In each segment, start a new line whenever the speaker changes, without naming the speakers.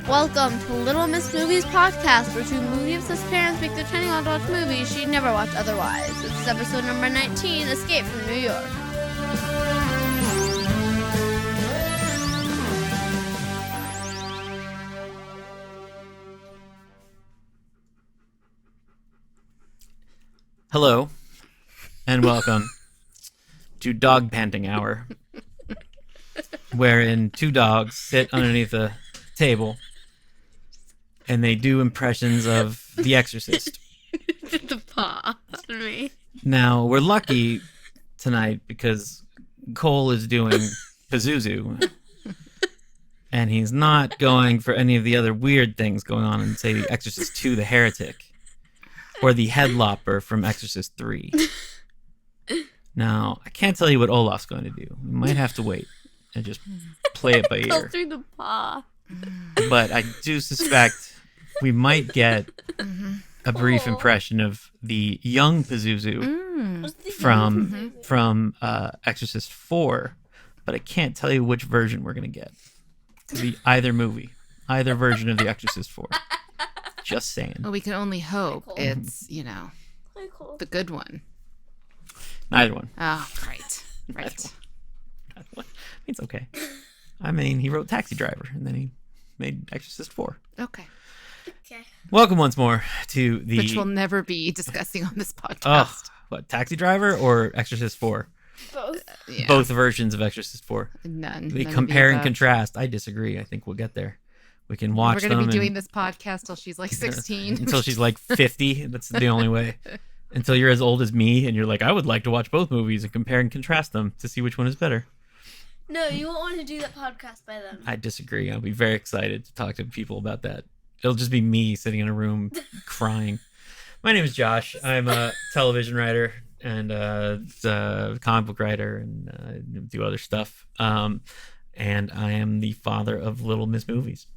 Welcome to Little Miss Movies podcast, where two movie-obsessed parents make their tiny on to watch movies she'd never watch otherwise. This is episode number 19, Escape from New York.
Hello, and welcome to Dog Panting Hour, wherein two dogs sit underneath a table and they do impressions of The Exorcist.
The paw for me.
Now, we're lucky tonight because Cole is doing Pazuzu, and he's not going for any of the other weird things going on in, say, The Exorcist 2, The Heretic, or the Headlopper from Exorcist 3. Now, I can't tell you what Olaf's going to do. We might have to wait and just play it by ear.
Go through the paw.
But I do suspect we might get a brief impression of the young Pazuzu from Exorcist 4, but I can't tell you which version we're going to get. It could be either movie, either version of The Exorcist 4. Just saying.
Well, we can only hope it's, the good one.
Neither one.
Oh, right.
Neither one. It's okay. I mean, he wrote Taxi Driver, and then he made Exorcist 4.
Okay.
Welcome once more to the...
Which we'll never be discussing on this podcast.
What, Taxi Driver or Exorcist 4?
Both.
Yeah.
Both versions of Exorcist 4.
None.
We
None
compare
of the
and
above.
contrast. I disagree. I think we'll get there. We can watch them.
We're going to be doing this podcast till she's like 16.
Until she's like 50. That's the only way. Until you're as old as me and you're like, I would like to watch both movies and compare and contrast them to see which one is better.
No, you won't want to do that podcast by then.
I disagree. I'll be very excited to talk to people about that. It'll just be me sitting in a room crying. My name is Josh. I'm a television writer and a comic book writer and do other stuff. And I am the father of Little Miss Movies.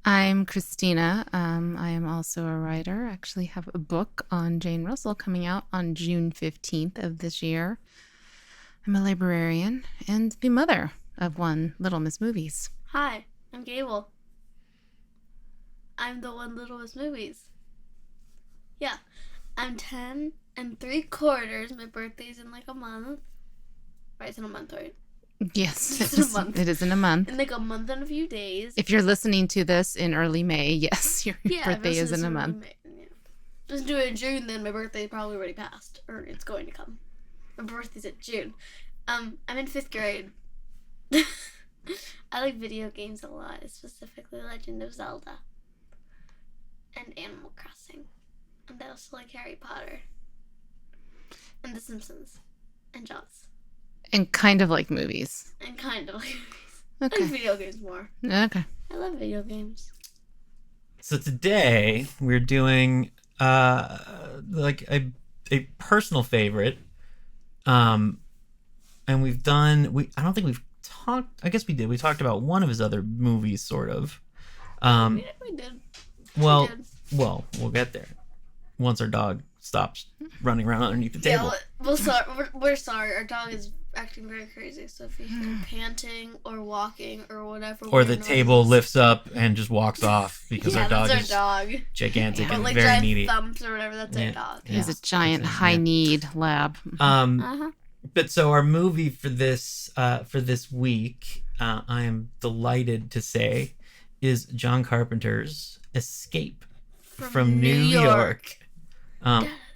I'm Christina. I am also a writer. I actually have a book on Jane Russell coming out on June 15th of this year. I'm a librarian and the mother of one Little Miss Movies.
Hi, I'm Gable. I'm the one Little Miss Movies. Yeah, I'm 10 3/4. My birthday's in like a month. Right, it's in a month, right?
Yes,
It's in a month.
It is in a month.
In like a month and a few days.
If you're listening to this in early May, yes, your birthday is in a month.
Just do it in June, then my birthday probably already passed, or it's going to come. My birthday's in June. I'm in 5th grade. I like video games a lot, specifically Legend of Zelda and Animal Crossing, and I also like Harry Potter and The Simpsons and Jaws.
And kind of like movies.
And kind of like movies.
Okay.
And video games more.
Okay.
I love video games.
So today we're doing like a personal favorite. And we've done I don't think we've talked, I guess we did. We talked about one of his other movies sort of.
We did.
Well,
We did.
we'll get there once our dog stops running around underneath the table.
Yeah, we're sorry. Our dog is acting very crazy. So if you hear panting or walking or whatever,
Or the table lifts up and just walks off because our dog
that's
is
our dog.
gigantic
Or
and
like
very
giant
needy.
thumps or whatever. That's our dog.
He's a giant high-need lab.
But so our movie for this week, I am delighted to say, is John Carpenter's Escape from New York.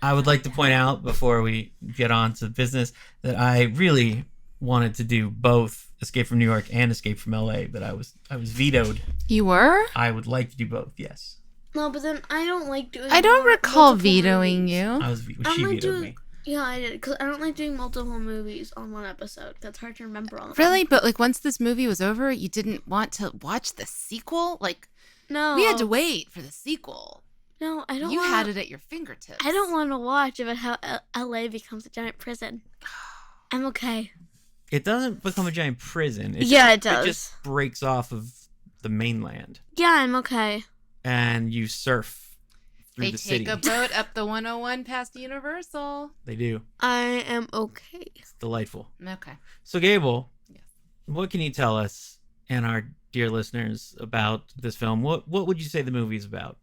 I would like to point out before we get on to business that I really wanted to do both Escape from New York and Escape from LA, but I was vetoed.
You were?
I would like to do both, yes.
No, but then I don't like doing.
I don't recall
multiple
vetoing
movies.
you.
She
like
vetoed
doing-
me.
Yeah, I did because I don't like doing multiple movies on one episode. That's hard to remember all.
Really? But like once this movie was over, you didn't want to watch the sequel? Like
No,
we had to wait for the sequel.
No, I don't.
You had it at your fingertips.
I don't want to watch about how LA becomes a giant prison. I'm okay.
It doesn't become a giant prison.
It does.
It just breaks off of the mainland.
Yeah, I'm okay.
And you surf through
They
the
take
city.
a boat up the 101 past Universal.
They do.
I am okay.
It's delightful.
Okay.
So, Gable,
Yes.
what can you tell us in our dear listeners, about this film, what would you say the movie is about?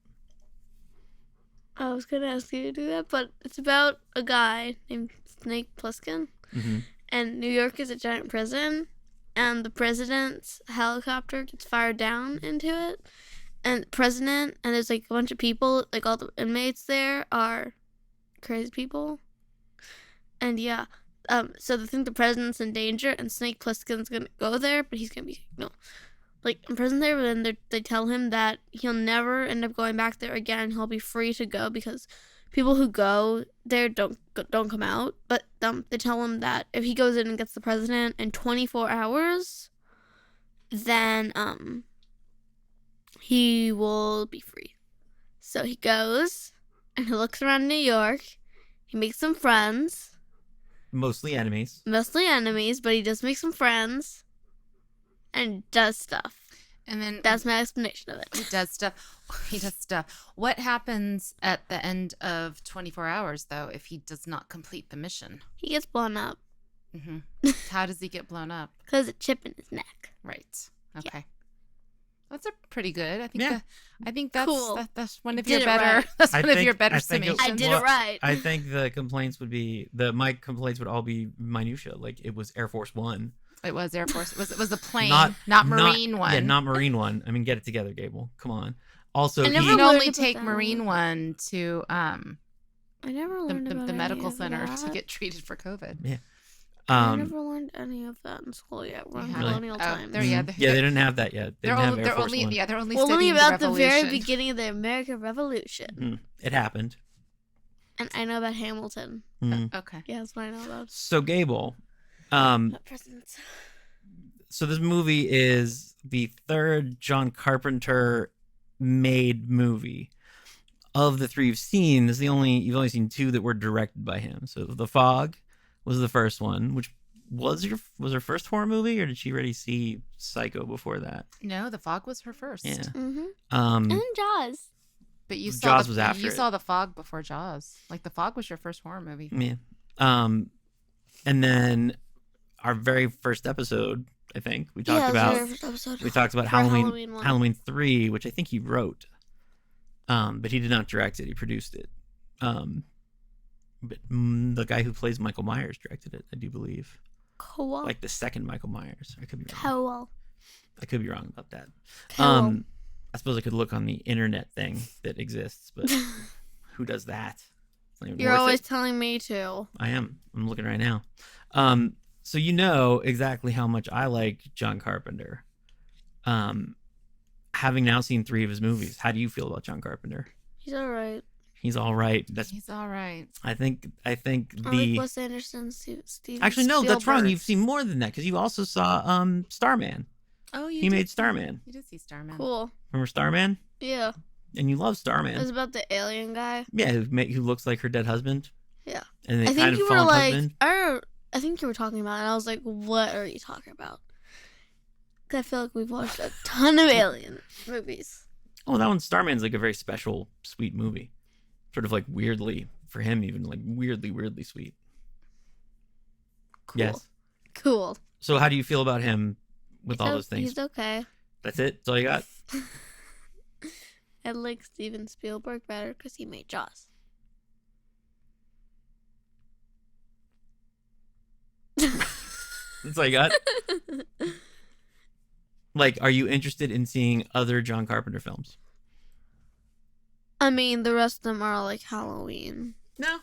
I was gonna ask you to do that, but it's about a guy named Snake Plissken,
Mm-hmm.
and New York is a giant prison, and the president's helicopter gets fired down into it, and the president and there's like a bunch of people, like all the inmates there are crazy people, and yeah, so they think the president's in danger, and Snake Plissken's gonna go there, but he's gonna be in prison there, but then they tell him that he'll never end up going back there again. He'll be free to go because people who go there don't come out. But they tell him that if he goes in and gets the president in 24 hours, then he will be free. So he goes and he looks around New York. He makes some friends.
Mostly enemies.
Mostly enemies, but he does make some friends. And does stuff.
And then
That's my explanation of it.
he does stuff. He does stuff. What happens at the end of 24 hours, though, if he does not complete the mission?
He gets blown up
Mm-hmm. How does he get blown up?
because a chip in his neck.
Right. Okay. That's a pretty good. I think.
Yeah.
I think that's
Cool.
That's one of
Did
your
it
better.
right.
That's
I
one of
think-
your better
I think it-
summations.
I did
Well,
it right.
I think the complaints would be my complaints would all be minutia. Like it was Air Force One,
It was Air Force. It was a plane,
not
not Marine one.
Yeah, not Marine One. I mean, get it together, Gable. Come on. Also,
I
You
never
can
learned
only
about
take
that.
Marine one to
I never learned about
the
any
medical
of
center
that.
to get treated for COVID.
I never learned any of that in school yet. We're in
Yeah.
Really?
colonial times.
They're- yeah,
yeah, they didn't have that yet. They
They're
didn't
only,
have Air Force One.
they're only
We're only
studying
about the very
Revolution.
beginning of the American Revolution.
Mm, it happened.
And I know about Hamilton.
Mm.
Okay.
Yeah, that's what I know about.
So Gable,
About presidents.
so this movie is the third John Carpenter made movie. Of the three you've seen, you've only seen two that were directed by him. So The Fog was the first one, which was her first horror movie, or did she already see Psycho before that?
No, The Fog was her first.
Yeah.
Mm-hmm. And then Jaws.
But you
Jaws was after
you
it.
saw The Fog before Jaws. Like The Fog was your first horror movie.
Yeah. And then our very first episode, I think we talked about
For
Halloween
one.
Halloween 3, which I think he wrote. But he did not direct it. He produced it. But the guy who plays Michael Myers directed it, I do believe.
Cool.
Like the second Michael Myers. I could be wrong.
Cool.
I could be wrong about that.
Cool.
I suppose I could look on the internet thing that exists, but who does that? It's not even
You're
worth
always
it.
telling me to.
I am. I'm looking right now. So you know exactly how much I like John Carpenter. Having now seen 3 of his movies, how do you feel about John Carpenter?
He's alright.
He's all right.
He's all right.
I think
I
the
like Wes Anderson, Steven
actually no, that's wrong.
Spielberg.
You've seen more than that because you also saw Starman.
Oh,
He made Starman.
You did see Starman.
Cool.
Remember Starman?
Yeah.
And you love
It was
Starman.
about the alien guy.
Yeah, who looks like her dead husband.
Yeah.
And
I
they
think
kind of
you were
fallen
like,
husband.
I think you were talking about it, and I was like, what are you talking about? 'Cause I feel like we've watched a ton of alien movies.
Oh, that one, Starman's like a very special, sweet movie. Sort of like weirdly, for him even, like weirdly sweet.
Cool.
Yes.
Cool.
So how do you feel about him with all those things?
He's okay.
That's it? That's all you got?
I like Steven Spielberg better because he made Jaws.
That's all you got? Like, are you interested in seeing other John Carpenter films?
I mean, the rest of them are like Halloween.
No.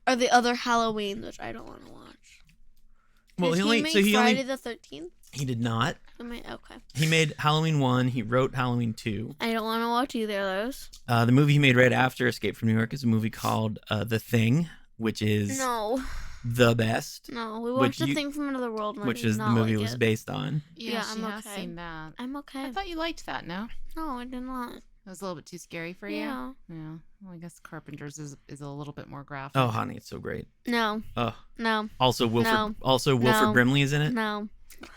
Or the other Halloweens, which I don't want to watch.
Well,
Did
he only
make
so he
Friday
only
the 13th?
he did not.
Okay.
He made Halloween 1, he wrote Halloween 2.
I don't want to watch either of those.
The movie he made right after Escape from New York is a movie called The Thing, which is
No.
the best,
No. We
Which
watched The
you-
Thing from Another World. and I
which
did
is the
not
movie it
like
was
it.
based on.
Yeah,
Yeah,
she
I'm
has
okay.
seen that.
I'm okay.
I thought you liked that. No,
No, I did not.
it was a little bit too scary for you.
Yeah.
Yeah. Well, I guess Carpenter's is a little bit more graphic.
Oh, honey, it's so great.
No.
Oh,
No.
also Wilford
No.
Brimley is in it.
No.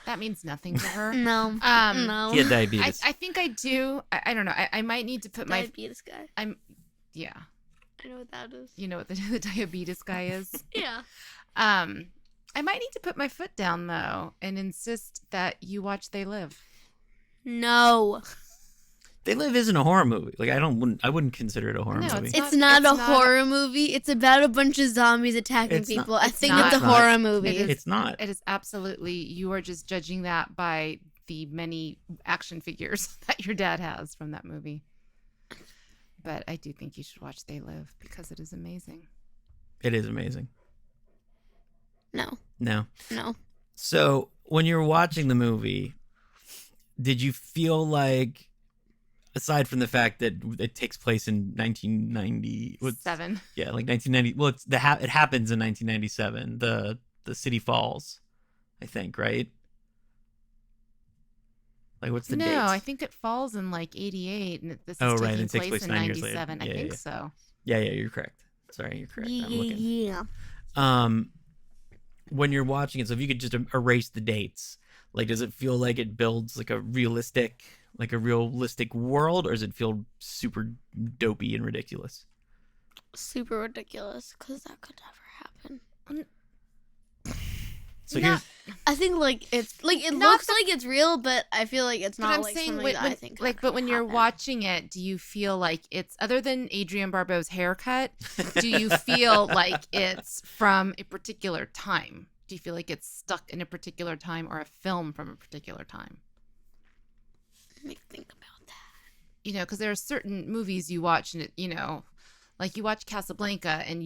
That means nothing to her.
No. No.
He had diabetes.
I think I do. I don't know. I might need to put my.
Diabetes guy.
Yeah.
I know what that is.
You know what the diabetes guy is.
Yeah.
I might need to put my foot down though and insist that you watch They Live.
No.
They Live isn't a horror movie. Like I wouldn't consider it a horror
No,
movie.
It's not a horror movie. It's about a bunch of zombies attacking
It's not-
people. I
it's
think
not.
it's a horror movie.
It's not.
It is absolutely. You are just judging that by the many action figures that your dad has from that movie. But I do think you should watch They Live because it is amazing.
It is amazing.
No.
No.
So
when you're watching the movie, did you feel like, aside from the fact that it takes place in 1990,
7.
yeah, like 1990. Well, it happens in 1997. The city falls, I think, right? Like, what's the date?
No, I think it falls in like 88, and this is
Oh, right,
taking
and it takes
place in
9 years later.
97.
Yeah,
I think
yeah.
so.
Yeah, you're correct. Sorry, you're correct. I'm looking.
yeah.
When you're watching it, so if you could just erase the dates, like, does it feel like it builds like a realistic world, or does it feel super dopey and ridiculous?
Super ridiculous because that could never happen.
So
No.
here's
I think like it's like it
Not
looks like it's real, but I feel like it's
But
not
I'm
like
saying,
something
when,
that I think.
like,
that
but
could
when you're
happen.
watching it, do you feel like it's other than Adrienne Barbeau's haircut? Do you feel like it's from a particular time? Do you feel like it's stuck in a particular time or a film from a particular time?
Let me think about that.
You know, because there are certain movies you watch and like you watch Casablanca and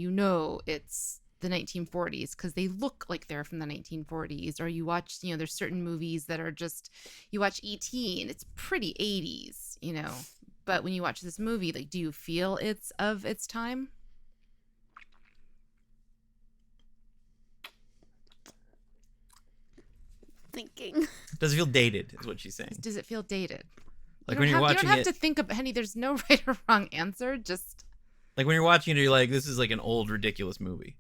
it's the 1940s because they look like they're from the 1940s. Or you watch, there's certain movies that are just, you watch E.T. and it's pretty 80s, But when you watch this movie, like, do you feel it's of its time?
Thinking.
does it feel dated? Is what she's saying.
Does it feel dated?
Like
you
when you're
you
watching
don't have
it,
to think about, honey, there's no right or wrong answer. Just
like when you're watching it, you're like, this is like an old ridiculous movie.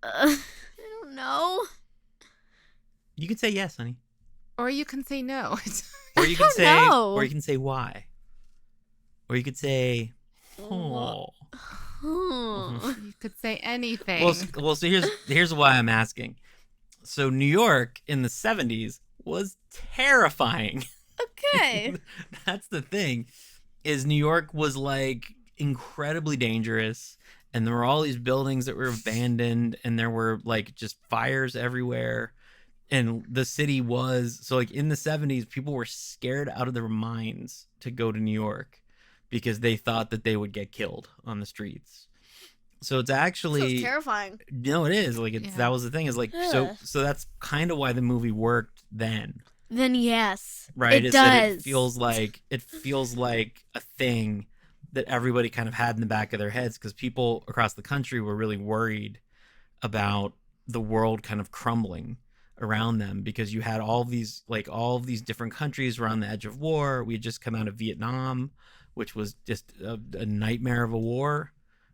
I don't know.
You can say yes, honey,
or you can say no.
or you can say,
know.
or you can say why, or you could say, oh.
Hmm.
You could say anything.
Well, so here's why I'm asking. So New York in the 70s was terrifying.
Okay.
That's the thing, is New York was like incredibly dangerous, and there were all these buildings that were abandoned, and there were like just fires everywhere. And the city was, so like in the 70s, people were scared out of their minds to go to New York because they thought that they would get killed on the streets. So it's actually
Sounds terrifying.
no, it is like it's
Yeah.
that was the thing is like
Ugh.
so that's kind of why the movie worked then,
Then yes,
right?
it
is
does.
that it feels like a thing that everybody kind of had in the back of their heads because people across the country were really worried about the world kind of crumbling around them because you had all of these different countries were on the edge of war. We had just come out of Vietnam, which was just a nightmare of a war,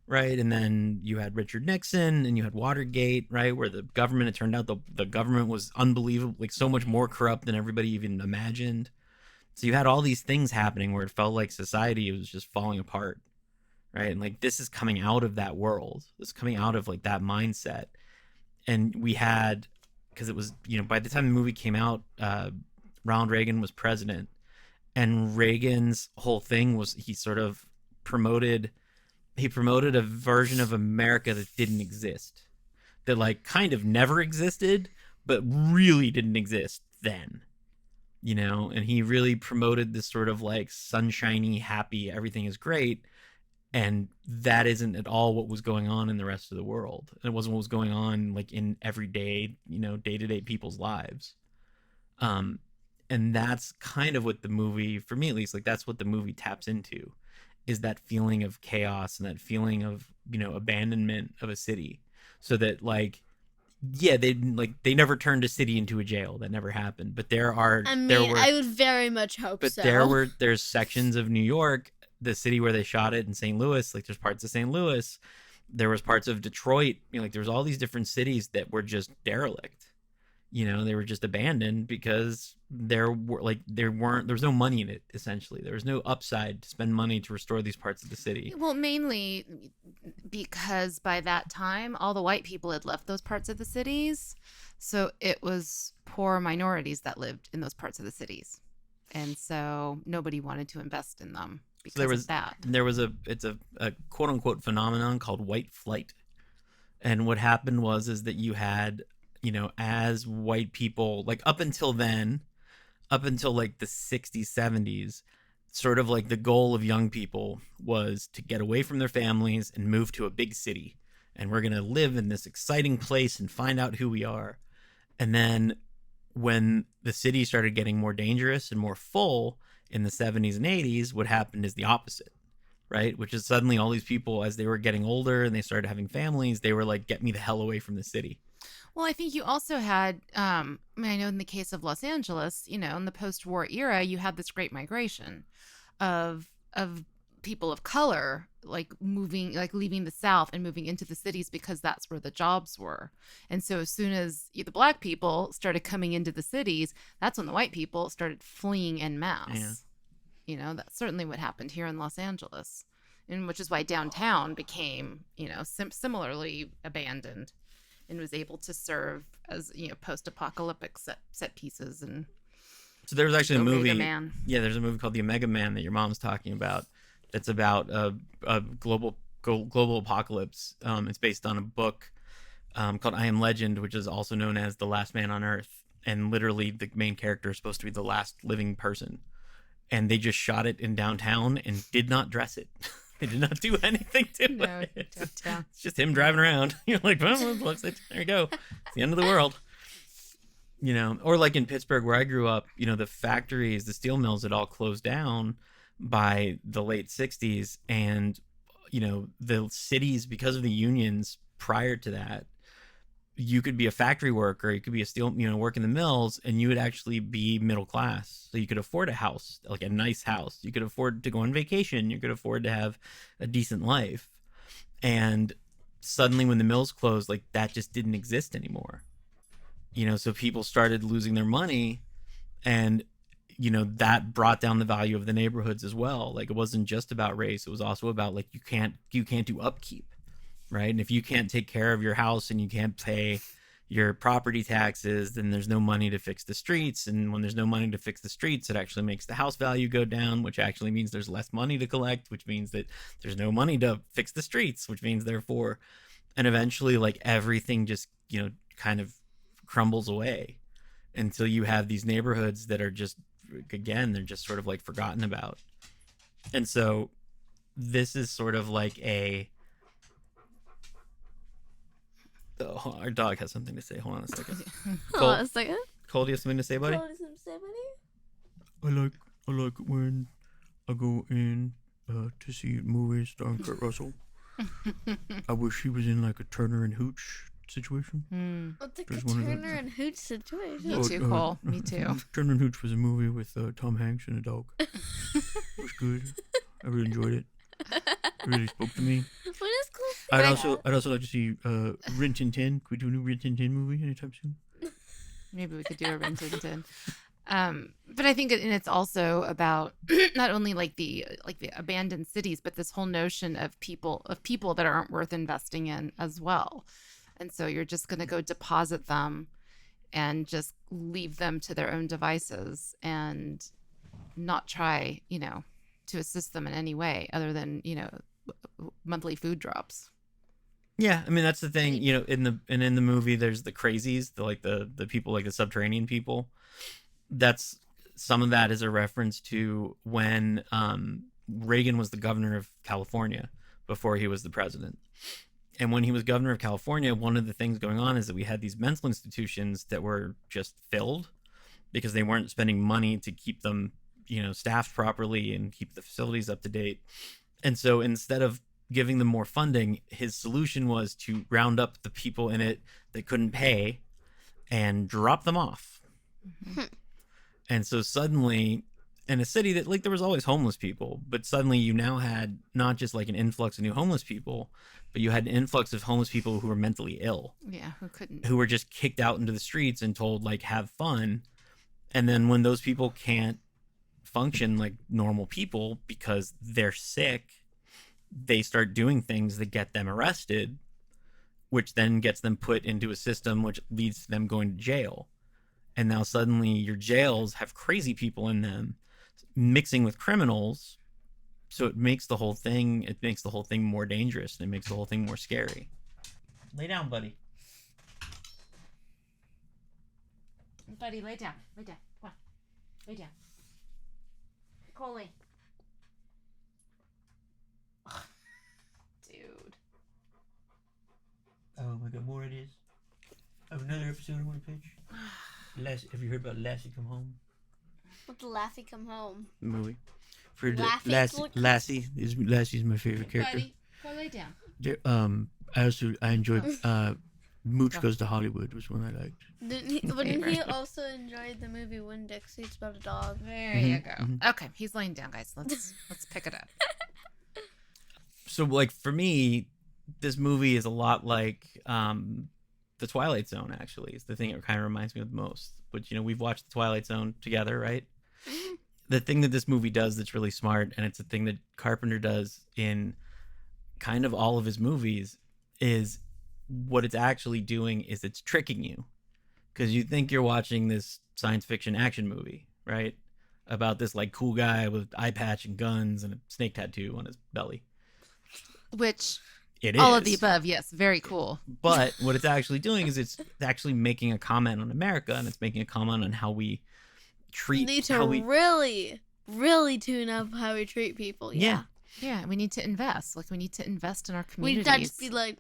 right? And then you had Richard Nixon and you had Watergate, right? Where the government, it turned out the government was unbelievable, like so much more corrupt than everybody even imagined. So you had all these things happening where it felt like society was just falling apart, right? And like this is coming out of that world. This is coming out of like that mindset. And we had, because it was, by the time the movie came out, Ronald Reagan was president. And Reagan's whole thing was he promoted a version of America that didn't exist, that like kind of never existed, but really didn't exist then, and he really promoted this sort of like sunshiny, happy, everything is great. And that isn't at all what was going on in the rest of the world. It wasn't what was going on like in everyday, day-to-day people's lives. And that's kind of what the movie, for me at least, like that's what the movie taps into, is that feeling of chaos and that feeling of, abandonment of a city. So that like, yeah, they never turned a city into a jail. That never happened. But
I would very much hope
but
so.
there's sections of New York, the city where they shot it in St. Louis, like there's parts of St. Louis, there was parts of Detroit, like there was all these different cities that were just derelict, They were just abandoned because there was no money in it. Essentially, there was no upside to spend money to restore these parts of the city.
Well, mainly because by that time, all the white people had left those parts of the cities. So it was poor minorities that lived in those parts of the cities. And so nobody wanted to invest in them because of that.
It's a quote unquote phenomenon called white flight. And what happened is that you had, as white people, like up until then, up until like the 60s, 70s, sort of like the goal of young people was to get away from their families and move to a big city. And we're going to live in this exciting place and find out who we are. And then when the city started getting more dangerous and more full in the 70s and 80s, what happened is the opposite. Right? Which is suddenly all these people, as they were getting older and they started having families, they were like, get me the hell away from the city.
Well, I think you also had, I know in the case of Los Angeles, in the post-war era, you had this great migration of people of color, like leaving the South and moving into the cities because that's where the jobs were. And so as soon as the black people started coming into the cities, that's when the white people started fleeing en masse.
Yeah.
That's certainly what happened here in Los Angeles, and which is why downtown became, similarly abandoned and was able to serve as, post-apocalyptic set pieces. And
so there was actually a movie.
Man.
Yeah, there's a movie called The Omega Man that your mom's talking about. It's about a global apocalypse. It's based on a book called I Am Legend, which is also known as The Last Man on Earth. And literally the main character is supposed to be the last living person. And they just shot it in downtown and did not dress it. They did not do anything to it.
Downtown.
It's just him driving around. You're like, well, looks like there you go. It's the end of the world. Or like in Pittsburgh where I grew up, the factories, the steel mills had all closed down by the late 60s. And, the cities, because of the unions prior to that, you could be a factory worker, you could be a steel, work in the mills, and you would actually be middle class. So you could afford a house, like a nice house. You could afford to go on vacation. You could afford to have a decent life. And suddenly when the mills closed, like that just didn't exist anymore. So people started losing their money, and, that brought down the value of the neighborhoods as well. Like it wasn't just about race. It was also about like, you can't do upkeep. Right. And if you can't take care of your house and you can't pay your property taxes, then there's no money to fix the streets. And when there's no money to fix the streets, it actually makes the house value go down, which actually means there's less money to collect, which means that there's no money to fix the streets, which means therefore, and eventually like everything just, kind of crumbles away until you have these neighborhoods that are just, again, they're just sort of like forgotten about. And so this is sort of like our dog has something to say. Hold on a second.
Hold on a second.
Cole, do you have something to say, buddy?
Cole, do you have something to say, buddy?
I like when I go in to see movies starring Kurt Russell. I wish he was in like a Turner and Hooch situation.
What's like
There's
a
one of
Turner and Hooch situation?
Me too, Cole. Me too.
Turner and Hooch was a movie with Tom Hanks and a dog. It was good. I really enjoyed it. It really spoke to me.
What is Cole
I'd
saying?
also like to see Rin Tin Tin. Could we do a new Rin Tin Tin movie anytime soon?
Maybe we could do a Rin Tin Tin. But I think it's also about not only like the abandoned cities, but this whole notion of people that aren't worth investing in as well. And so you're just going to go deposit them and just leave them to their own devices and not try, to assist them in any way other than, monthly food drops.
Yeah, I mean that's the thing, in the movie there's the crazies, the people like the subterranean people. That's some of that is a reference to when Reagan was the governor of California before he was the president. And when he was governor of California, one of the things going on is that we had these mental institutions that were just filled because they weren't spending money to keep them, staffed properly and keep the facilities up to date. And so instead of giving them more funding, his solution was to round up the people in it that couldn't pay and drop them off.
Mm-hmm.
And so suddenly in a city that like there was always homeless people, but suddenly you now had not just like an influx of new homeless people, but you had an influx of homeless people who were mentally ill,
Yeah, who couldn't?
who were just kicked out into the streets and told like have fun. And then when those people can't function like normal people because they're sick, they start doing things that get them arrested, which then gets them put into a system which leads to them going to jail. And now suddenly your jails have crazy people in them mixing with criminals. So it makes the whole thing more dangerous. And it makes the whole thing more scary. Lay down, buddy.
Buddy, lay down. Lay down. Come on. Lay down. Coley. Dude.
Oh my god, more ideas. Oh, another episode I want to pitch. Have you heard about Lassie Come Home?
What's Laffy Come Home?
The movie. For the
Laffy-
Lassie's my favorite character.
Buddy, go lay down.
I enjoyed Mooch Goes to Hollywood was one I liked.
Wouldn't he also enjoy the movie Winn-Dixie? It's about a dog.
There you go. Okay, he's laying down, guys. Let's pick it up.
So like for me, this movie is a lot like the Twilight Zone. Actually, is the thing it kind of reminds me of the most. But we've watched the Twilight Zone together, right? The thing that this movie does that's really smart, and it's a thing that Carpenter does in kind of all of his movies, is what it's actually doing is it's tricking you, because you think you're watching this science fiction action movie, right? About this like cool guy with eye patch and guns and a snake tattoo on his belly.
Which,
It is
all of the above, yes, very cool.
But what it's actually doing is it's actually making a comment on America, and it's making a comment on how we treat.
You need to really, really tune up how we treat people.
Yeah.
Yeah, we need to invest. Like, we need to invest in our
We
communities.
can't just be like,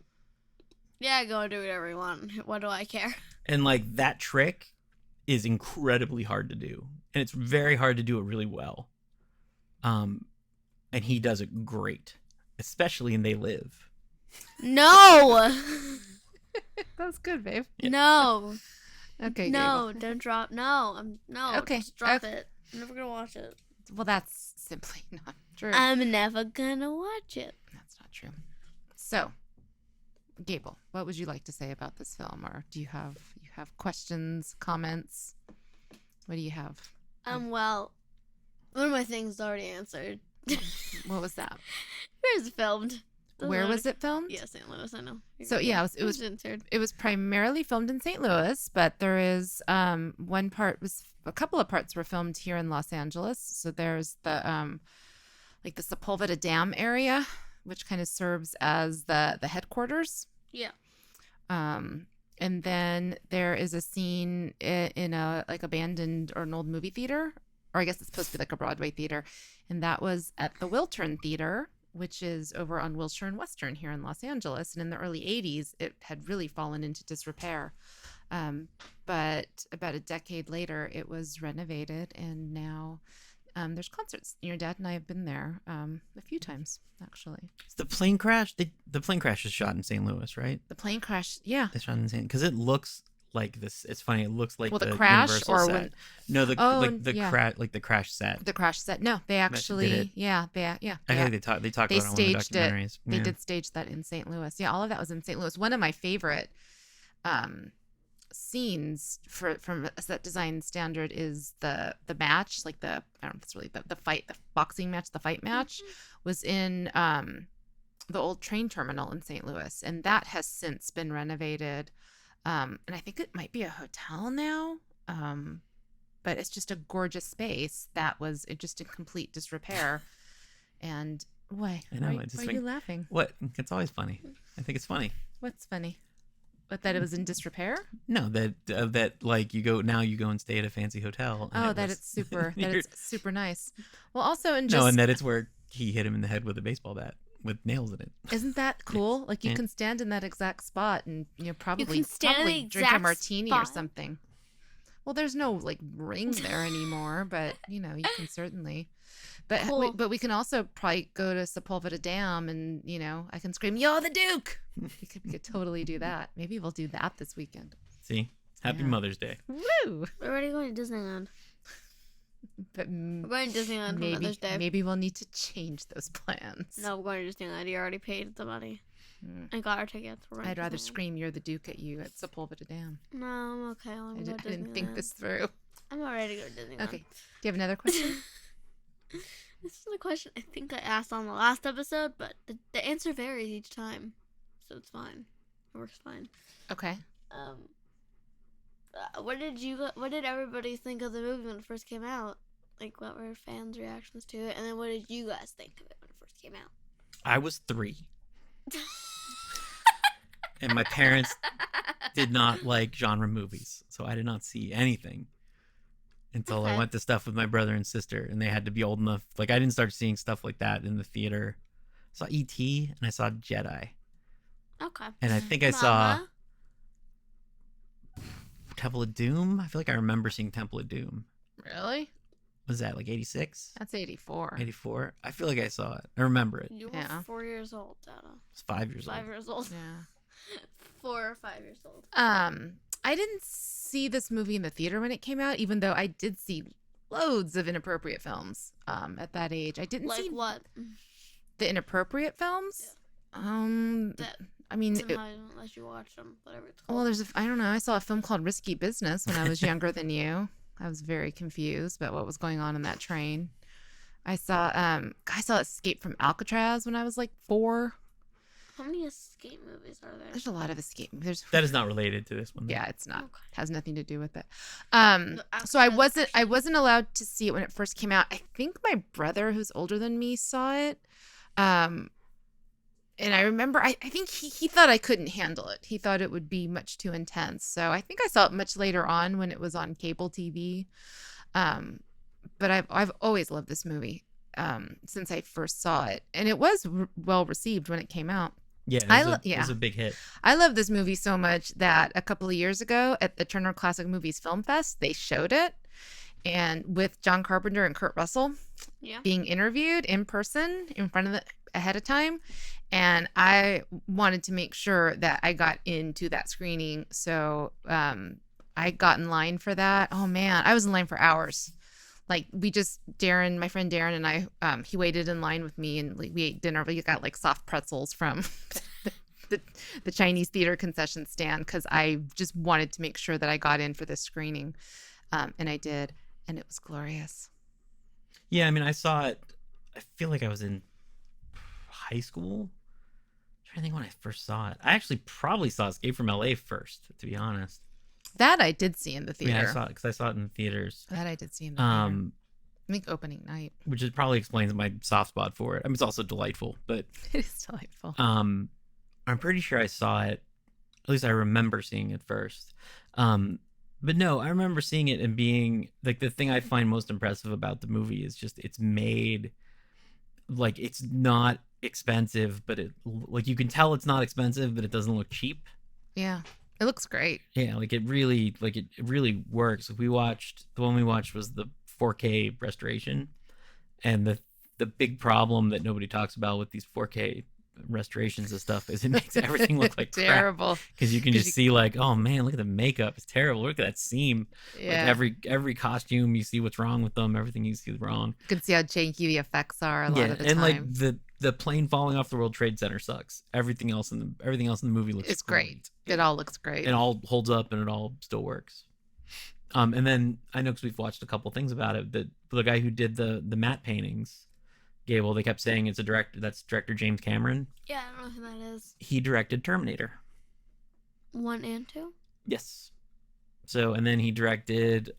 yeah, go do whatever you want. What do I care?
And like that trick is incredibly hard to do, and it's very hard to do it really well. And he does it great, especially in They Live.
No!
That's good, babe.
No.
Okay,
No, don't drop. No. No.
Okay,
Just drop
okay.
it. I'm never going to watch it.
Well, that's simply not true.
I'm never going to watch it.
That's not true. So, Gable, what would you like to say about this film, or do you have questions, comments? What do you have?
Well, one of my things is already answered.
What was that?
Where is it filmed?
Where was it filmed?
Yeah, St. Louis, I know.
So yeah, it was primarily filmed in St. Louis, but there is a couple of parts were filmed here in Los Angeles. So there's the like the Sepulveda Dam area, which kind of serves as the headquarters.
Yeah.
And then there is a scene in a like abandoned or an old movie theater, or I guess it's supposed to be like a Broadway theater, and that was at the Wilton Theater, which is over on Wilshire and Western here in Los Angeles. And in the early 80s, it had really fallen into disrepair. But about a decade later, it was renovated, and now there's concerts. Your dad and I have been there a few times, actually.
The plane crash. The plane crash is shot in St. Louis, right?
The plane crash, yeah.
They shot in St. because it looks like this. It's funny. It looks like
Well, the
the
crash
Universal
or
set.
when-
No, the
yeah.
crash set.
The crash set. No, they actually,
did it.
yeah.
I think they talk
They
about it on one of the
staged it.
documentaries.
They
Yeah.
did stage that in St. Louis. Yeah, all of that was in St. Louis. One of my favorite scenes from a set design standard is the match, like I don't know if it's really the fight, the boxing match, the fight match was in the old train terminal in St. Louis, and that has since been renovated. And I think it might be a hotel now. But it's just a gorgeous space that was just in complete disrepair. And why?
I know,
Why are you laughing?
What? It's always funny. I think it's funny.
What's funny? But that it was in disrepair?
No, that like you go and stay at a fancy hotel. And
It's super nice. Well, also and
that it's where he hit him in the head with a baseball bat with nails in it.
isn't that cool? Like you
Yeah.
can stand in that exact spot and probably
can stand in the
drink a
exact
martini or
spot?
something. Well, there's no like ring there anymore, but you can certainly. But
Cool.
but we can also probably go to Sepulveda Dam and I can scream, "Yo, the Duke!" we could totally do that. Maybe we'll do that this weekend.
See, Happy
Yeah.
Mother's Day.
Woo!
We're already going to Disneyland.
But
We're going to Disneyland for
maybe
Mother's Day.
maybe we'll need to change those plans.
No, we're going to Disneyland. You already paid the money. And got our tickets. We're going
I'd
to
rather
Disneyland.
scream "You're the Duke" at you at Sepulveda Dam.
No, I'm okay.
I didn't think this through.
I'm not ready to go to Disneyland.
Okay. Do you have another question?
This is a question I think I asked on the last episode, but the answer varies each time, so it's fine. It works fine.
Okay.
What did everybody think of the movie when it first came out? Like, what were fans' reactions to it? And then what did you guys think of it when it first came out?
I was 3. And my parents did not like genre movies, so I did not see anything until I
Okay.
went to stuff with my brother and sister, and they had to be old enough. Like, I didn't start seeing stuff like that in the theater. I saw E.T. and I saw Jedi.
Okay.
And I think I saw
Mama?
Temple of Doom. I feel like I remember seeing Temple of Doom.
Really?
Was that like 86?
That's 84.
84? I feel like I saw it. I remember it.
You were
Yeah.
4 years old, Dada.
I was 5 years
5
old.
years old.
Yeah.
4 or 5 years old.
I didn't see this movie in the theater when it came out, even though I did see loads of inappropriate films at that age. I didn't
Like
see
what?
the inappropriate films.
That
I mean,
somehow I didn't let you watch them, whatever it's called.
well, I don't know. I saw a film called Risky Business when I was younger than you. I was very confused about what was going on in that train. I saw Escape from Alcatraz when I was like 4.
How many escape movies are there?
There's a lot of escape. There's
That is not related to this one.
yeah, it's not.
Okay.
Has nothing to do with it.
The
So I
Alcatraz
wasn't allowed to see it when it first came out. I think my brother, who's older than me, saw it. And I remember I think he thought I couldn't handle it. He thought it would be much too intense. So I think I saw it much later on when it was on cable TV. But I've always loved this movie since I first saw it, and it was well received when it came out.
Yeah, it was a big hit.
I love this movie so much that a couple of years ago at the Turner Classic Movies Film Fest, they showed it, and with John Carpenter and Kurt Russell
Yeah.
being interviewed in person in front of ahead of time, and I wanted to make sure that I got into that screening, so I got in line for that. Oh man, I was in line for hours. Like my friend Darren and I, he waited in line with me, and we ate dinner. We got like soft pretzels from the Chinese theater concession stand because I just wanted to make sure that I got in for this screening, and I did, and it was glorious.
Yeah, I mean, I saw it. I feel like I was in high school. I'm trying to think when I first saw it. I actually probably saw Escape from LA first, to be honest.
That I did see in the theater.
Yeah, I saw it because I saw it in the theaters.
That I did see in the theater.
I
think opening night.
Which is probably explains my soft spot for it. I mean, it's also delightful, but
It is delightful.
I'm pretty sure I saw it. At least I remember seeing it first. But no, I remember seeing it and being like the thing I find most impressive about the movie is just it's made like it's not expensive, but it like you can tell it's not expensive, but it doesn't look cheap.
Yeah. It looks great.
Yeah, like it really works. The one we watched was the 4K restoration, and the big problem that nobody talks about with these 4K restorations and stuff is it makes everything look like crap.
Terrible.
Because you can just see like, oh man, look at the makeup, it's terrible. Look at that seam.
Yeah.
Like every costume, you see what's wrong with them. Everything you see is wrong.
You can see how janky the effects are a lot of the
and
time.
like the plane falling off the World Trade Center sucks. Everything else in the movie looks
It's great. It all looks great.
It all holds up and it all still works. And then I know because we've watched a couple things about it that the guy who did the matte paintings, Gable, they kept saying it's a director. That's director James Cameron.
Yeah, I don't know who that is.
He directed Terminator.
1 and 2?
Yes. So and then he directed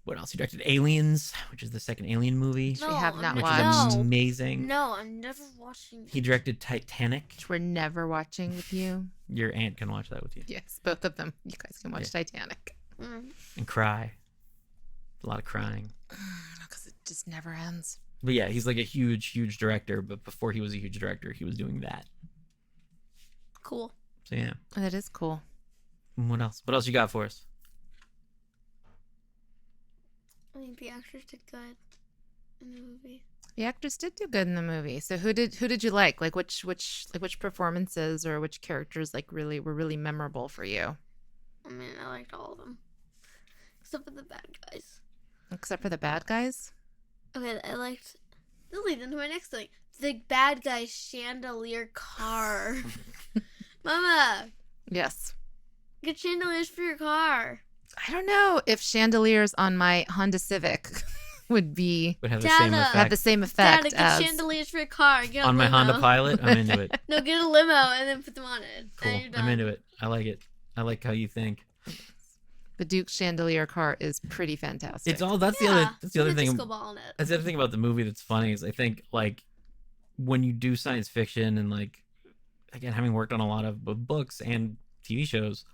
what else? He directed Aliens, which is the second Alien movie,
we have not
which
watched.
is amazing.
No, I'm never watching.
He directed Titanic.
Which we're never watching with you.
Your aunt can watch that with you
Yes, both of them. You guys can watch Titanic.
and cry. A lot of crying.
Because it just never ends.
But yeah, he's like a huge director. But before he was a huge director, he was doing that.
Cool.
So yeah.
That is cool.
And what else? What else you got for us?
I think the actors did good in the movie.
The actors did do good in the movie. So who did you like? Like which performances or which characters like were really memorable for you?
I mean, I liked all of them. Except for the bad guys.
Except for the bad guys.
Okay, I liked. This leads into my next thing. The bad guy's chandelier car. Mama,
Yes.
get chandeliers for your car.
I don't know if chandeliers on my Honda Civic would
Would have the
Dada.
same
have
effect.
the same
Dad,
effect
get
as.
chandeliers for your car. Get a
On my
limo.
Honda Pilot, I'm into it.
No, get a limo and then put them on it.
Cool.
And you're done.
I'm into it. I like it. I like how you think.
The Duke's chandelier car is pretty fantastic.
It's all that's
Yeah,
the other
put a
thing.
disco ball on it.
That's the other thing about the movie that's funny is I think like when you do science fiction and like again having worked on a lot of books and TV shows,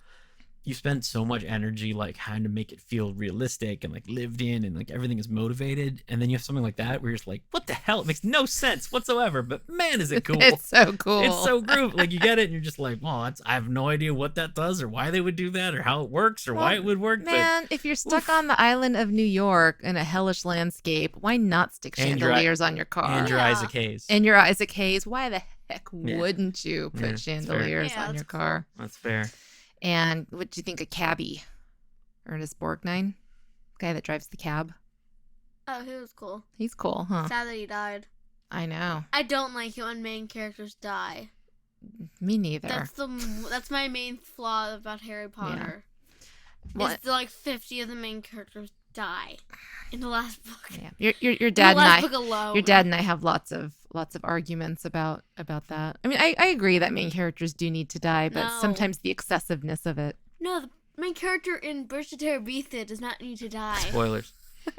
you spend so much energy like having to make it feel realistic and like lived in and like everything is motivated, and then you have something like that where you're just like, what the hell? It makes no sense whatsoever, but man, is it cool.
It's so cool.
It's so groovy. Like you get it and you're just like, well, I have no idea what that does or why they would do that or how it works or why
Well,
it would work.
Man, if you're stuck
Oof.
on the island of New York in a hellish landscape, why not stick
And your-
chandeliers on your car?
And your
Yeah.
Isaac Hayes.
And your Isaac Hayes, why the heck
Yeah.
wouldn't you put
Yeah, that's fair.
chandeliers
Yeah,
on your
that's cool.
car?
That's fair.
And what do you think of Cabby? Ernest Borgnine? Guy that drives the cab.
Oh, he was cool.
He's cool, huh?
Sad that he died.
I know.
I don't like it when main characters die.
Me neither.
That's my main flaw about Harry Potter.
Well,
Is like 50 of the main characters die in the last book.
yeah. Your
In
dad
the
and
last
I
book alone.
your dad and I have lots of arguments about that. I mean, I agree that main characters do need to die, but
No.
sometimes the excessiveness of it.
No, the main character in Bridge to Terabithia does not need to die.
Spoilers.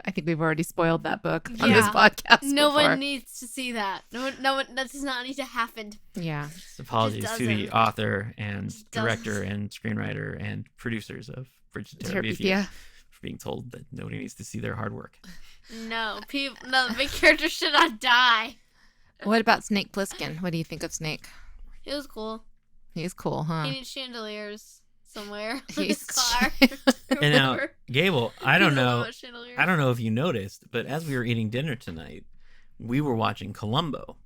I think we've already spoiled that book on this
Yeah.
podcast.
No
before.
one needs to see that. No one. That does not need to happen.
Yeah.
Apologies to the
doesn't.
author and
Just
director and screenwriter and producers of Bridge to Terabithia
Yeah.
for being told that nobody needs to see their hard work.
No, the main character should not die.
What about Snake Plissken? What do you think of Snake?
It was cool.
He's cool, huh?
He needs chandeliers somewhere in
He's-
his car.
And now, Gable, I don't know
know.
if you noticed, but as we were eating dinner tonight, we were watching Columbo.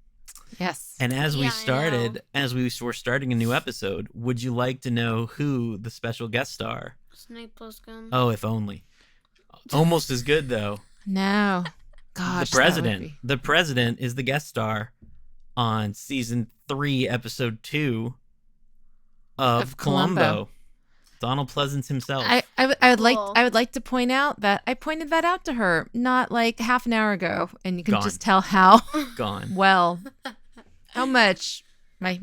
Yes.
And as we
Yeah, I
started,
know.
as we were starting a new episode, would you like to know who the special guest star?
Snake Plissken.
Oh, if only. Almost as good though.
No. Gosh.
The president. The president is the guest star on season 3, episode 2 of Columbo. Donald Pleasance himself.
I would
Cool.
like to point out that I pointed that out to her not like half an hour ago, and you can
Gone.
just tell how
Gone.
well, how much my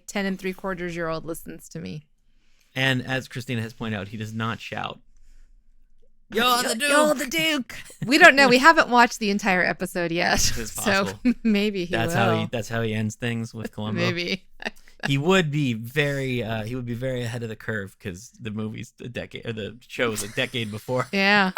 10 3/4-year-old listens to me.
And as Christina has pointed out, he does not shout. You're the Duke.
You're the Duke. We don't know. We haven't watched the entire episode yet,
It's
so
possible.
maybe he will.
That's how he ends things with Columbo.
Maybe.
He would be very ahead of the curve because the movie's a decade or the show's a decade before.
Yeah.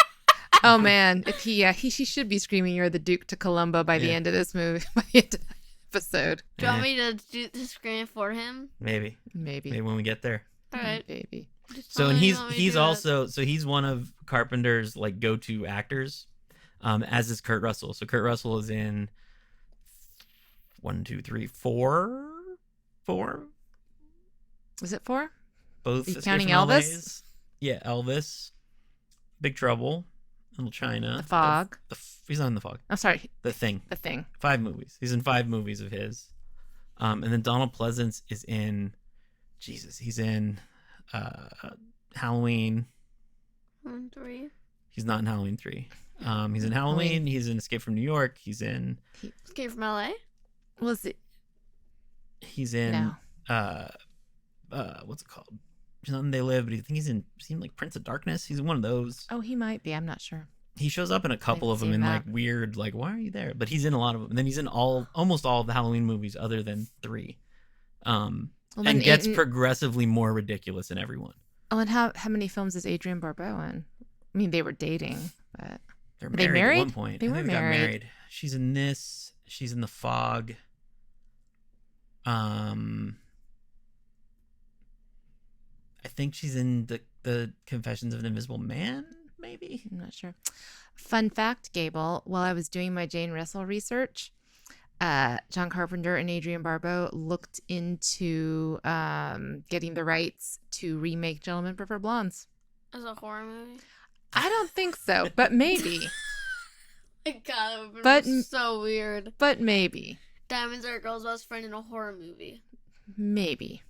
Oh man, if he should be screaming "You're the Duke" to Columbo by the
Yeah.
end of this movie, by the end of the episode.
Do you want me to do the screen for him?
Maybe
Maybe.
when we get there.
All right.
Maybe.
Just
So
tell
and
me you want me to
he's
do it.
also he's one of Carpenter's like go-to actors, as is Kurt Russell. So Kurt Russell is in 1, 2, 3, 4.
Was it 4?
Both
Are you
Escape
counting
from
Elvis?
LA's. Yeah, Elvis, Big Trouble, Little China,
The Fog.
He's not in The Fog.
I'm sorry.
The Thing.
The Thing.
5 movies. He's in 5 movies of his. And then Donald Pleasance is in, he's in Halloween.
1, 3.
He's not in Halloween 3. He's in Halloween. He's in Escape from New York. He's in,
Escape from LA.
Was it?
he's in,
No.
what's it called? He's not in They Live, but I think he's in like Prince of Darkness. He's in one of those.
Oh, he might be. I'm not sure.
He shows up in a couple of them
seen
in
that.
like weird, like, why are you there? But he's in a lot of them. And then he's in almost all of the Halloween movies other than 3.
Well, then
And gets
Aiden-
progressively more ridiculous in everyone.
Oh, and how many films is Adrienne Barbeau in? I mean, they were dating, but
They're
Were they
married, at
married?
one point.
They
I
were
think got
married.
She's in this. She's in The Fog. I think she's in the Confessions of an Invisible Man, maybe.
I'm not sure. Fun fact, Gable, while I was doing my Jane Russell research, John Carpenter and Adrienne Barbeau looked into getting the rights to remake Gentlemen Prefer Blondes.
As a horror movie.
I don't think so, but maybe.
My God, it would
But-
be so weird.
But maybe.
Diamonds are a girl's best friend in a horror movie.
Maybe.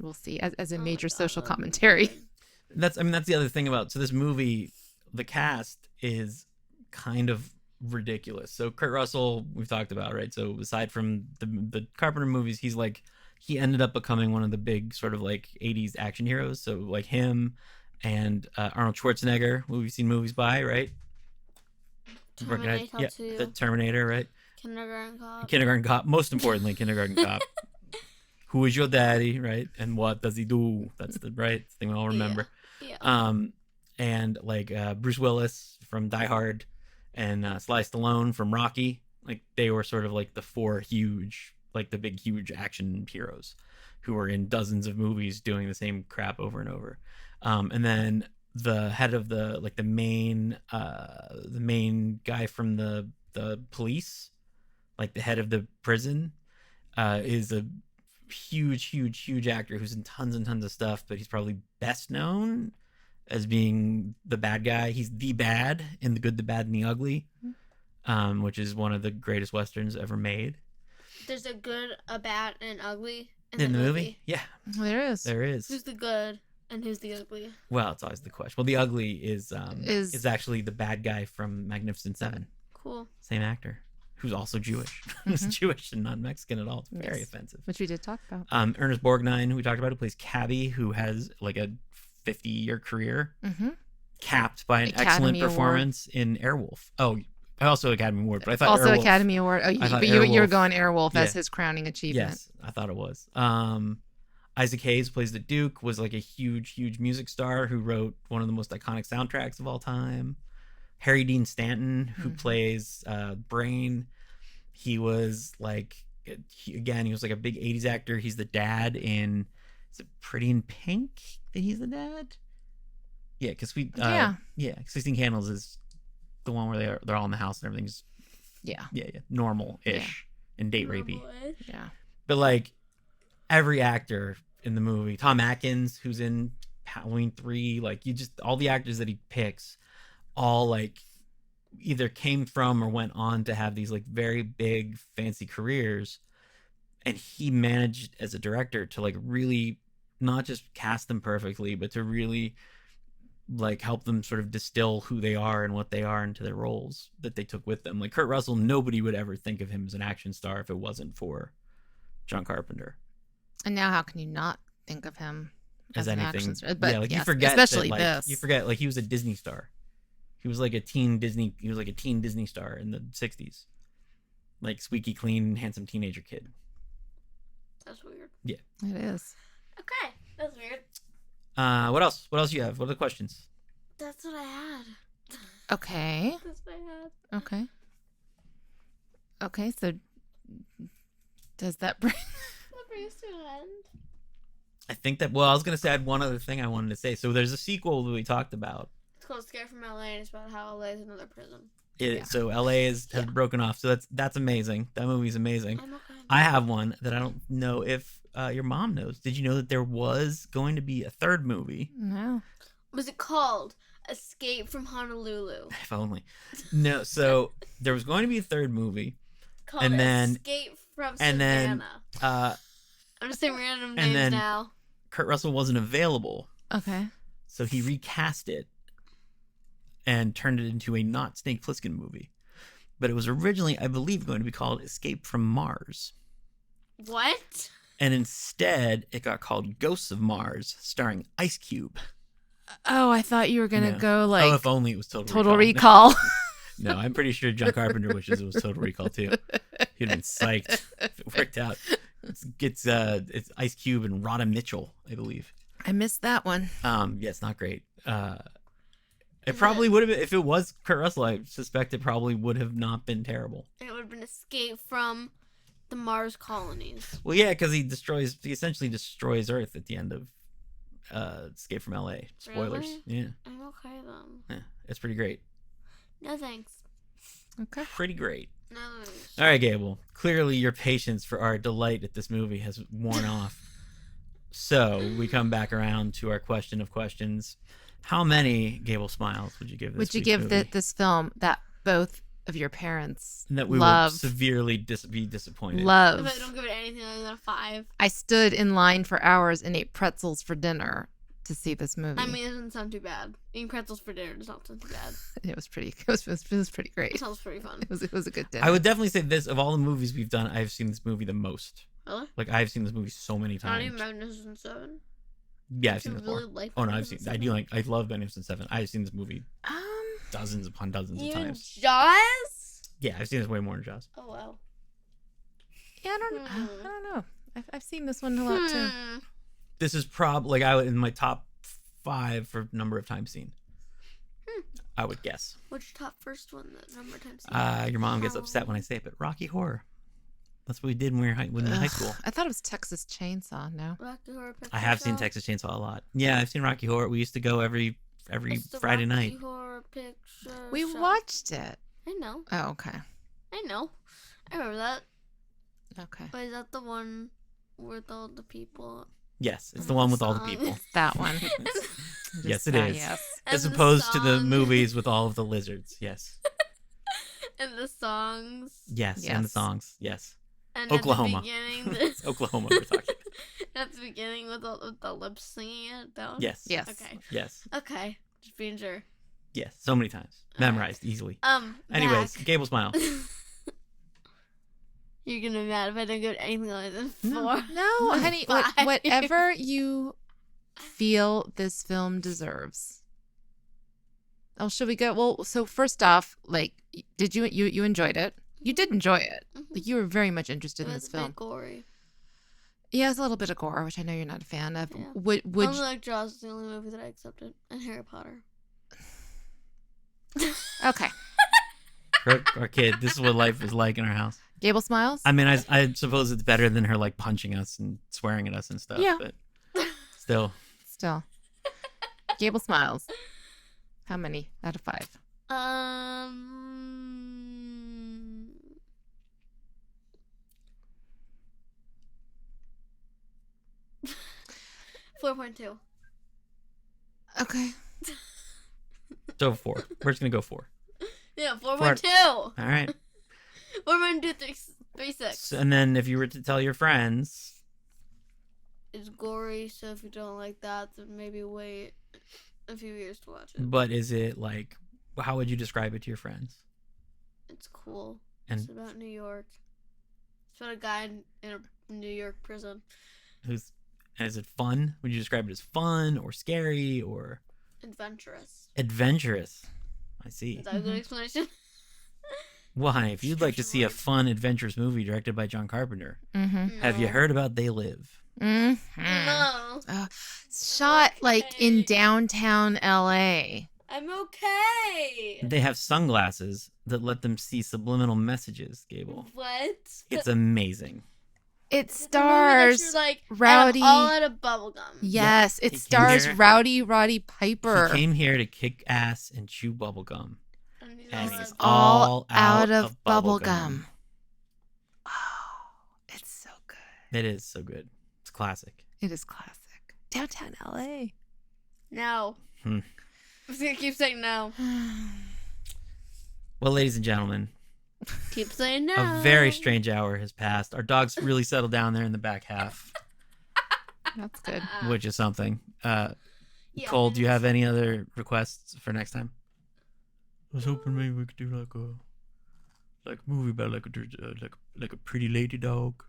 We'll see. As a
Oh my
major
God,
social
that would be
commentary.
weird.
That's the other thing about this movie. The cast is kind of ridiculous. So Kurt Russell, we've talked about, right? So aside from the Carpenter movies, he ended up becoming one of the big sort of like 80s action heroes. So like him and Arnold Schwarzenegger, who we've seen movies by, right?
Terminator
Yeah,
2,
the Terminator, right?
Kindergarten Cop.
Kindergarten Cop. Most importantly, Kindergarten Cop. Who is your daddy, right? And what does he do? That's the thing we all remember.
Yeah.
And like Bruce Willis from Die Hard and Sly Stallone from Rocky. Like they were sort of like the four huge, like the big huge action heroes who were in dozens of movies doing the same crap over and over. And then the head of the main guy from the police, like the head of the prison, is a huge actor who's in tons and tons of stuff, but he's probably best known as being the bad guy. He's the bad in The Good, the Bad, and the Ugly, which is one of the greatest westerns ever made.
There's a good, a bad, and an ugly
In the movie? Yeah,
There is.
there is.
Who's the good and who's the ugly?
Well, it's always the question. Well, the ugly is actually the bad guy from Magnificent Seven.
Cool.
Same actor, who's also Jewish. Who's Jewish and not Mexican at all. It's very
Yes.
offensive.
Which we did talk about.
Ernest Borgnine, who we talked about, who plays Cabby, who has like a 50-year career, capped by an
Academy
excellent
Award.
performance in Airwolf. Oh, also Academy Award, but I thought
Also
Airwolf,
Academy Award. Oh,
I thought
but you were
Airwolf-
going Airwolf as
Yeah.
his crowning achievement.
Yes, I thought it was. Isaac Hayes plays the Duke, was like a huge music star who wrote one of the most iconic soundtracks of all time. Harry Dean Stanton, who plays Brain, he was like, he was like a big 80s actor. He's the dad in, is it Pretty in Pink that he's the dad? Yeah, because 16 Candles is the one where they're all in the house and everything's
Yeah.
normal-ish and date rapey.
Normal-ish.
Yeah.
But like every actor in the movie, Tom Atkins, who's in Halloween 3, like all the actors that he picks, all like either came from or went on to have these like very big fancy careers, and he managed as a director to like really not just cast them perfectly, but to really like help them sort of distill who they are and what they are into their roles that they took with them. Like Kurt Russell, nobody would ever think of him as an action star if it wasn't for John Carpenter.
And now how can you not think of him
As
an
anything,
action star? But
yeah, like you
yes,
forget
especially
that, like,
this.
you forget like he was a Disney star. He was like a teen Disney star in the 60s, like squeaky clean, handsome teenager kid.
That's weird.
It is.
Okay, that's weird.
What else? What else you have? What are the questions?
That's what I had.
Okay.
That's what I had.
Okay. Okay, so does that bring
That brings to an end.
I think that. Well, I was gonna say I had one other thing I wanted to say. So there's a sequel that we talked about.
It's called Scare from LA, and it's about how LA is another prison.
Yeah.
So LA has broken off. So that's amazing. That movie's amazing.
I'm okay.
I have one that I don't know if your mom knows. Did you know that there was going to be a third movie?
No.
Was it called Escape from Honolulu?
If only. No. So there was going to be a third movie.
Called
And then-
Escape from
and then,
Savannah. I'm just saying random
and
names
then-
now.
Kurt Russell wasn't available,
Okay.
so he recast it and turned it into a not Snake Plissken movie. But it was originally, I believe, going to be called Escape from Mars.
What?
And instead, it got called Ghosts of Mars, starring Ice Cube.
Oh, I thought you were gonna
No.
go
Oh,
like
if only it was Total
Total
Recall.
Recall.
No, I'm pretty sure John Carpenter wishes it was Total Recall too. He'd been psyched if it worked out. It's Ice Cube and Rhoda Mitchell, I believe.
I missed that one.
Yeah, it's not great. It probably would have been, if it was Kurt Russell, I suspect it probably would have not been terrible.
And it would have been Escape from the Mars colonies.
Well, yeah, because he essentially destroys Earth at the end of Escape from LA. Spoilers.
Really?
Yeah.
I'm okay then.
Yeah, it's pretty great.
No thanks.
Okay.
Pretty great.
No thanks.
All right, Gable. Clearly, your patience for our delight at this movie has worn off. So we come back around to our question of questions. How many Gable Smiles would you give this?
Would you
week's
give
movie?
this film that both of your parents
And that we will
love?
severely be disappointed.
Love.
If I don't give it anything other than a 5.
I stood in line for hours and ate pretzels for dinner to see this movie.
I mean, it doesn't sound too bad. Eating pretzels for dinner does not sound too bad.
it was pretty. It was pretty great.
It sounds pretty fun.
It was a good dinner.
I would definitely say this, of all the movies we've done, I've seen this movie the most.
Really?
Like, I've seen this movie so many
Not
times.
even Magnificent 7?
Yeah, I've
You
seen this
really
before.
like
Oh, no, I've seen,
Magnificent
I do
Seven?
like, I love Magnificent 7. I've seen this movie
Um,
dozens upon dozens of
Even
times.
Jaws?
Yeah, I've seen this way more than Jaws.
Oh, wow.
yeah, I don't know. I've seen this one a lot too.
This is probably, like, I would, in my top 5 for number of times seen. I would guess.
What's your top first one that number of times?
Your mom gets upset when I say it, but Rocky Horror. That's what we did when we were in high school.
I thought it was Texas Chainsaw. No.
Rocky Horror Picture
I have seen
Show?
Texas Chainsaw a lot. Yeah, I've seen Rocky Horror. We used to go every
It's the
Friday
Rocky
night.
Horror Picture
We
Show.
watched it.
I know.
Oh, okay.
I know. I remember that.
Okay.
But is that the one with all the people?
Yes, it's the one with all the
Song.
people.
That one.
Yes,
Just
it
that,
is.
Yes.
As
And
opposed to the
song.
movies with all of the lizards. Yes.
And the songs.
Yes, and the
Yes.
songs. Yes.
And
Oklahoma.
At the beginning,
It's Oklahoma we're talking.
at the beginning with the lip singing it down.
Yes.
Yes.
Okay.
Yes.
Okay. Just being sure.
Yes. So many times. Memorized easily. Anyways,
back.
Gable Smile.
You're gonna be mad if I don't give it anything other than 4.
No, honey.
Five.
Whatever you feel this film deserves. Oh, should we go? Well, so first off, like, did you enjoyed it? You did enjoy it. Like, you were very much interested
It
in
was
this
a bit
film.
gory.
Yeah, it's a little bit of gore, which I know you're not a fan of.
Yeah.
Would
Only
you,
like Jaws is the only movie that I accepted, and Harry Potter.
okay?
Our kid. This is what life is like in our house.
Gable Smiles.
I mean, I suppose it's better than her like punching us and swearing at us and stuff.
Yeah.
But still.
Still, Gable Smiles. How many out of 5?
4.2.
Okay.
So 4. We're just gonna go 4.
Yeah, 4.2.
All right.
4.236.
So, and then if you were to tell your friends,
It's gory, so if you don't like that, then maybe wait a few years to watch it.
but is it like, how would you describe it to your friends?
It's cool.
And
It's about New York. It's about a guy in a New York prison.
and is it fun? Would you describe it as fun or scary or
Adventurous.
adventurous? I see.
Is that a good explanation?
Well, honey, if you'd like to see a fun, adventurous movie directed by John Carpenter,
Mm-hmm.
have you
No.
heard about They Live?
Mm-hmm.
No.
Shot like in
Okay.
downtown LA.
I'm okay.
They have sunglasses that let them see subliminal messages, Gable.
What?
It's amazing.
It
It's a movie that
stars
you're like,
Rowdy-
I'm all out of bubblegum.
Yes,
Yeah,
it
he came
stars
here-
Roddy Piper.
He came here to kick ass and chew bubblegum. And he's
all
all
out
out
of
of
bubble
bubblegum.
gum. Oh, it's so good.
It is so good. It's classic.
It is classic. Downtown LA.
No.
Hmm.
I'm just gonna keep saying no.
Well, ladies and gentlemen,
Keep saying no.
a very strange hour has passed. Our dog's really settled down there in the back half,
That's good.
which is something.
Yeah,
Cole, do you have any other requests for next time?
I was hoping maybe we could do like a movie about like a pretty lady dog,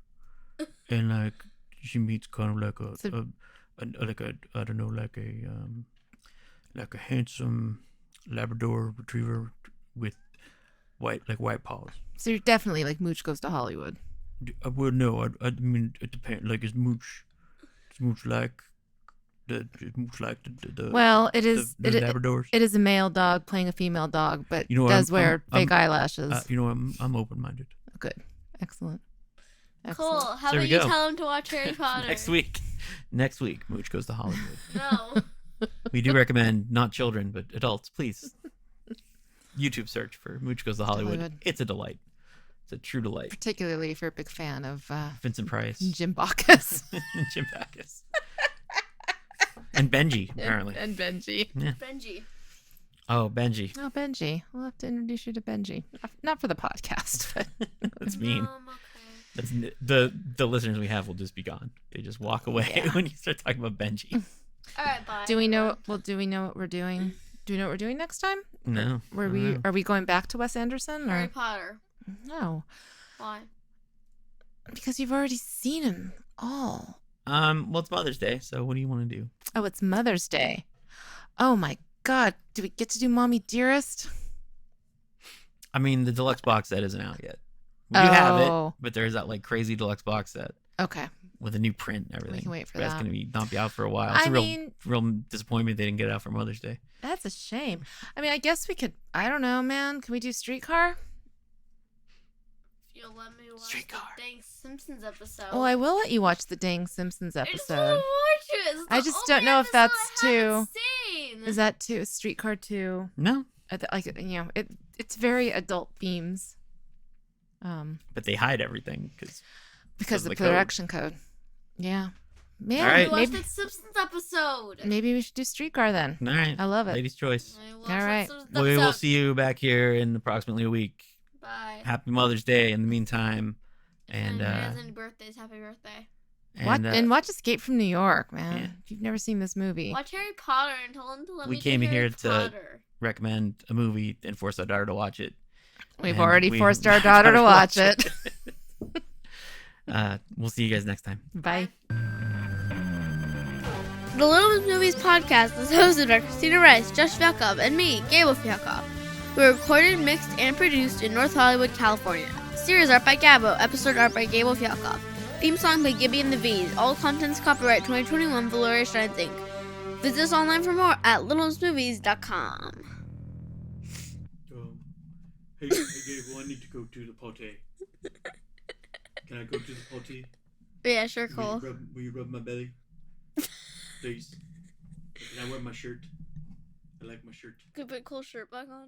and like she meets kind of like a I don't know, like a handsome Labrador Retriever with white paws.
So you're definitely like Mooch Goes to Hollywood.
Well, no, I mean it depends. Like is Mooch like the
Well, it is
the Labradors?
it is a male dog playing a female dog, but
You know,
does
I'm-
wear
I'm-
fake eyelashes.
You know, I'm open-minded.
Good. Excellent.
Cool. How
There
about
we
you
go.
tell him to watch Harry Potter?
Next week, Mooch Goes to Hollywood.
No.
We do recommend not children, but adults, please. YouTube search for Mooch Goes to Hollywood.
Hollywood.
It's a delight. It's a true delight.
Particularly if you're a big fan of
Vincent Price.
Jim Bacchus.
Jim Backus. And Benji, apparently.
And Benji.
Benji.
Oh, Benji.
Oh, Benji. We'll have to introduce you to Benji. Not for the podcast, but
That's mean.
Okay.
That's the listeners we have will just be gone. They just walk away when you start talking about Benji.
All right, bye.
do we know what we're doing? Do you know what we're doing next time?
No.
Are we going back to Wes Anderson or
Harry Potter.
no?
Why?
Because you've already seen them all.
Well, it's Mother's Day, so what do you want to do?
Oh, it's Mother's Day. Oh my God. Do we get to do Mommy Dearest?
I mean, the deluxe box set isn't out yet. We do have
Oh.
it, but there's that like crazy deluxe box set
Okay.
with a new print and everything.
We can wait for
That's
that.
going to not be out for a while. It's
I
a
mean-
real disappointment they didn't get it out for Mother's Day.
That's a shame. I mean, I guess we could, I don't know, man. Can we do Streetcar?
If you'll let me watch
Streetcar.
the dang Simpsons episode.
Oh, I will let you watch the dang Simpsons
I just
episode.
want to watch it. It's
I
the
just
only
don't know if
episode
that's
I haven't
too-
seen.
Is that too Streetcar 2?
No,
Like, it's very adult themes.
but they hide everything
Because
of
the
the code.
production code. Yeah. Man,
All right.
Watch
maybe
the Simpsons episode.
maybe we should do Streetcar then.
all right.
I love it.
Ladies' choice.
I watched
All
the
right.
Simpsons
We will
episode.
see you back here in approximately a week.
Bye.
Happy Mother's Day in the meantime. And
If anyone has any birthdays, happy birthday.
And watch Escape from New York, man.
yeah.
If you've never seen this movie.
Watch Harry Potter and tell them to let
We
me
came
do
in
Harry
here to-
Potter.
recommend a movie and force our daughter to watch it.
We've
And
already
we-
forced our daughter to watch it.
We'll see you guys next time.
Bye.
The Little Miss Movies podcast is hosted by Christina Rice, Josh Fialkov, and me, Gable Fialkov. We were recorded, mixed, and produced in North Hollywood, California. Series art by Gabo, episode art by Gable Fialkov. Theme song by Gibby and the V's. All contents copyright 2021 Valoria Shines Inc. Visit us online for more at littlemmissmovies.com.
Hey, Gable, I need to go to the potty. Can I go to the potty?
Yeah, sure, Cole.
Will you rub my belly? Please. Can I wear my shirt? I like my shirt.
Could put Cole's shirt back on.